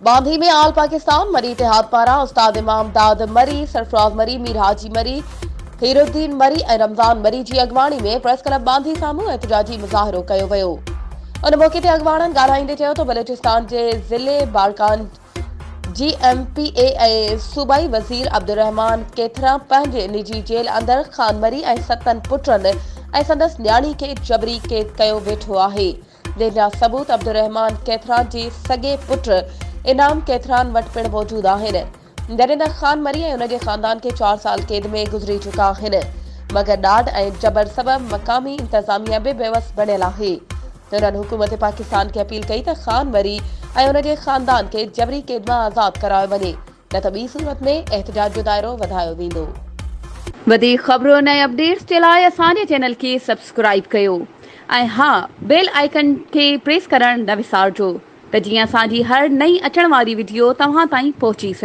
बांधी में आल पाकिस्तान मरी इतिहाद पारा उस्ताद इमाम दाद मरी, सरफराज मरी, मीर हाजी मरी, हीरुद्दीन मरी ऐं रमज़ान मरी जी अॻवाणी में प्रेस क्लब बांधी साम्हूं एहतिजाजी मुज़ाहिरो कयो वियो। उन मौक़े ते अॻवाणनि ॻाल्हाईंदे चयो त बलोचिस्तान जे ज़िले बाड़कान GMPA ऐं सूबाई वज़ीर अब्दुर्रहमान केथरा पंहिंजे निजी जेल अंदर ख़ान मरी ऐं 7 पुटनि ऐं संदसि न्याणी खे जबरी क़ैद कयो वेठो आहे, जंहिंजा सबूत अब्दुर्रहमान केथरा जे सॻे पुट इनाम केथरान वटि पिणु मौजूद आहिनि, जॾहिं त ख़ान मरी ऐं उन जे ख़ानदान खे 4 साल क़ैद में गुज़री चुका आहिनि, मगर ॾाढ ऐं जबर सबबि मक़ामी इंतज़ामिया बि बेवस बणियल आहे। उन्हनि हुकूमत पाकिस्तान खे अपील कई त ख़ान मरी ऐं उन जे ख़ानदान खे जबरी क़ैद मां आज़ाद करायो वञे, न त ॿी सूरत में एहतिजाज जो दायरो वधायो वेंदो। वधीक ख़बरूं ऐं अपडेट्स जे लाइ असांजे चैनल खे सब्सक्राइब कयो ऐं हा बेल आइकन खे प्रेस करणु न विसारिजो त जीअं असांजी हर नई अचण वारी वीडियो तव्हां ताईं पहुची सघे।